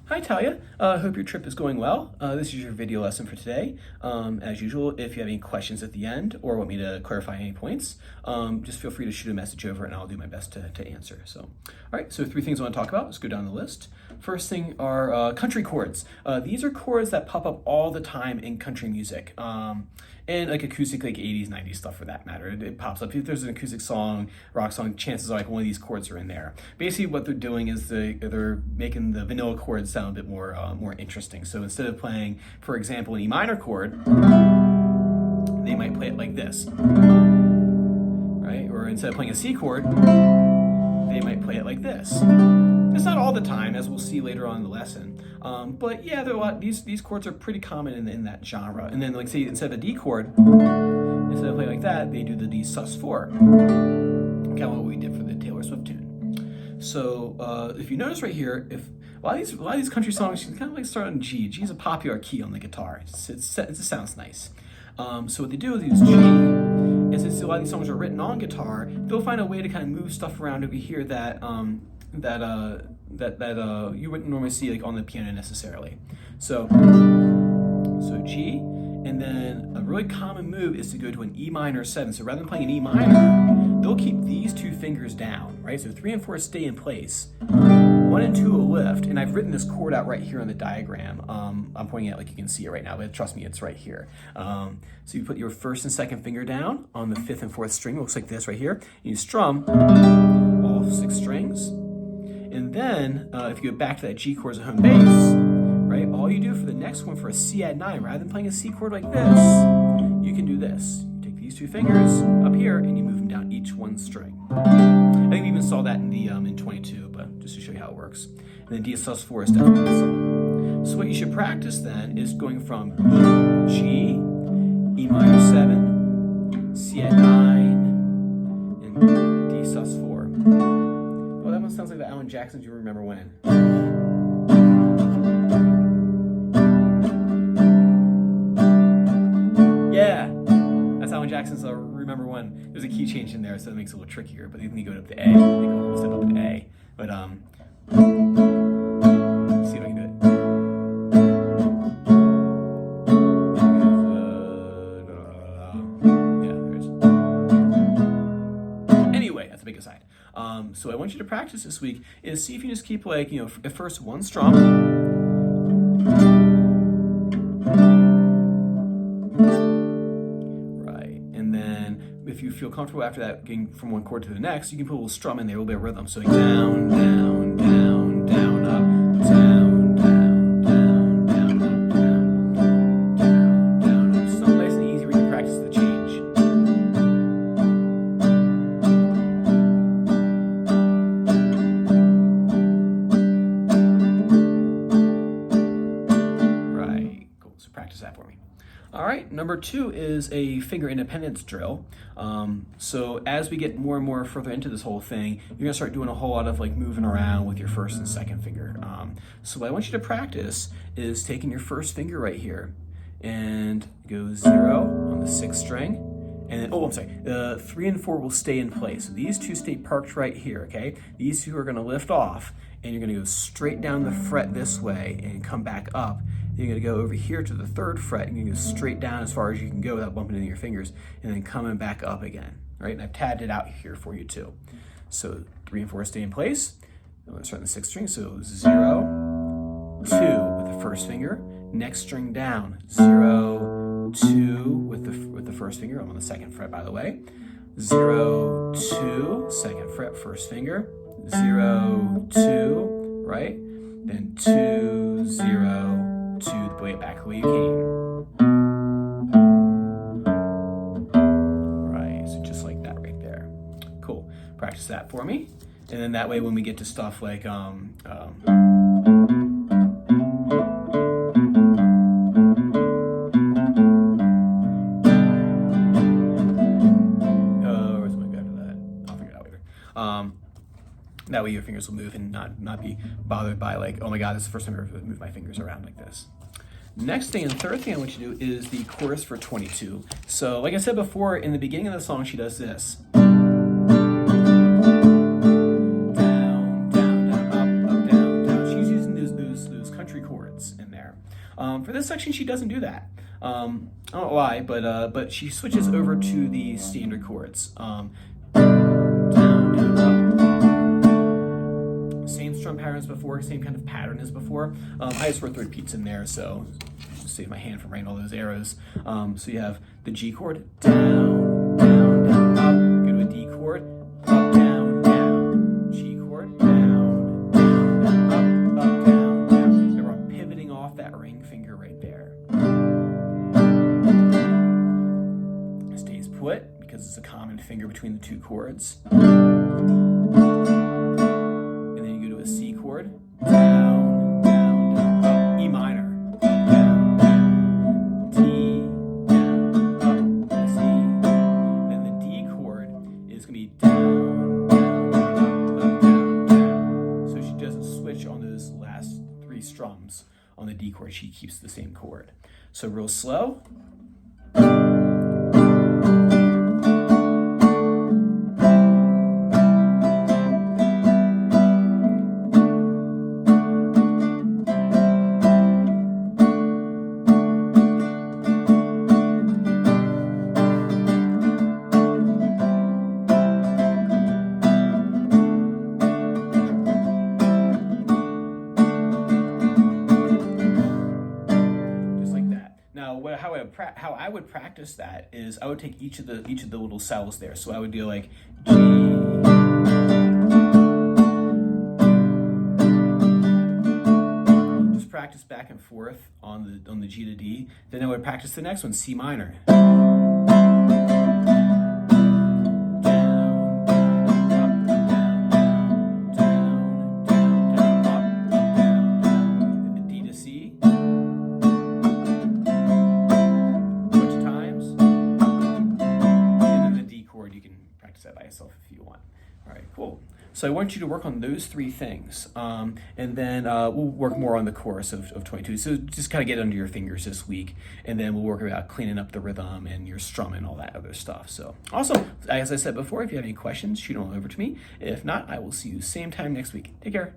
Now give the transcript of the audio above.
Hi Talia, hope your trip is going well. This is your video lesson for today. As usual, if you have any questions at the end or want me to clarify any points, just feel free to shoot a message over and I'll do my best to answer. All right, so three things I want to talk about. Let's go down the list. First thing are country chords. These are chords that pop up all the time in country music. And like acoustic, like 80s, 90s stuff for that matter. It pops up. If there's an acoustic song, rock song, chances are like one of these chords are in there. Basically what they're doing is they're making the vanilla chords sound a bit more interesting. So instead of playing, for example, an E minor chord, they might play it like this, right? Or instead of playing a C chord, they might play it like this. It's not all the time, as we'll see later on in the lesson. But yeah, there are a lot. These chords are pretty common in that genre. And then, like, say instead of a D chord, instead of playing like that, they do the D sus4. Kind of what we did for the Taylor Swift tune. So if you notice right here, if a lot of these country songs, you kind of like start on G. G is a popular key on the guitar. It just sounds nice. So what they do is use G. And since a lot of these songs are written on guitar, they'll find a way to kind of move stuff around over here that you wouldn't normally see like on the piano necessarily. So G, and then a really common move is to go to an E minor 7. So rather than playing an E minor, they'll keep these two fingers down, right? So 3 and 4 stay in place. 1 and 2 will lift, and I've written this chord out right here on the diagram. I'm pointing at it like you can see it right now, but trust me, it's right here. So you put your first and second finger down on the 5th and 4th string. It looks like this right here. You strum all 6 strings. And then, if you go back to that G chord as a home base, right, all you do for the next one, for a C add 9, rather than playing a C chord like this, you can do this. You take these 2 fingers up here and you move them down each one string. I think we even saw that in the in 22, but just to show you how it works. And then D sus4 is definitely the song. So what you should practice then is going from G, E minor 7, C add 9, and D sus4. Oh, that one sounds like the Alan Jackson Do You Remember When? Yeah, that's Alan Jackson's Remember When. There's a key change in there, so it makes it a little trickier, but then you go up to A. They go a step up to A. But, see if I can do it. Yeah, there it is. Anyway, that's a big aside. So I want you to practice this week is see if you just keep like, at first 1 strum. Right. And then if you feel comfortable after that getting from one chord to the next, you can put a little strum in there, a little bit of rhythm. So like down, down, down, down, up, down, down, down, down, up, down, down, down, up. So nice and easy where you can practice the change. Practice that for me. All right, number 2 is a finger independence drill. So as we get more and more further into this whole thing, you're gonna start doing a whole lot of like moving around with your first and second finger. So what I want you to practice is taking your first finger right here and go 0 on the 6th string. And then, 3 and 4 will stay in place. So these 2 stay parked right here, okay? These 2 are gonna lift off and you're gonna go straight down the fret this way and come back up. You're gonna go over here to the 3rd fret and you're gonna go straight down as far as you can go without bumping into your fingers and then coming back up again, right? And I've tabbed it out here for you too. So 3 and 4 stay in place. I'm gonna start on the 6th string, so 0, 2 with the first finger. Next string down, 0, 2 with the first finger. I'm on the 2nd fret, by the way. 0, 2, 2nd fret, first finger. 0, 2, right? Then 2, 0, 2, play it back the way you came. Right, so just like that right there. Cool. Practice that for me. And then that way when we get to stuff like that way your fingers will move and not be bothered by like, oh my God, this is the first time I've ever moved my fingers around like this. Next thing and the third thing I want you to do is the chorus for 22. So like I said before, in the beginning of the song, she does this. Down, down, down, up, up, down, down. She's using those For this section, she doesn't do that. I don't know why, but she switches over to the standard chords. Down, down, up. Same strum pattern as before, same kind of pattern as before. I just wrote the repeats in there, so just save my hand from writing all those arrows. So you have the G chord, down, down, down, up. Go to a D chord, up, down, down. G chord, down, down, down, up, down, down. And we're pivoting off that ring finger right there. Stays put because it's a common finger between the two chords. And then you go to a C chord, down, down, down, up, E minor, up, down, down, D, down, up, C. And then the D chord is going to be down, down, down, up, down, down. So she doesn't switch on those last three strums on the D chord. She keeps the same chord. So real slow. How I would practice that is I would take each of the little cells there. So I would do like G, just practice back and forth on the G to D. Then I would practice the next one, C minor. That by yourself if you want. All right, cool. So I want you to work on those three things, and then we'll work more on the chorus of 22. So just kind of get under your fingers this week, and then we'll work about cleaning up the rhythm and your strumming and all that other stuff. So awesome. As I said before, if you have any questions, shoot them over to me. If not, I will see you same time next week. Take care.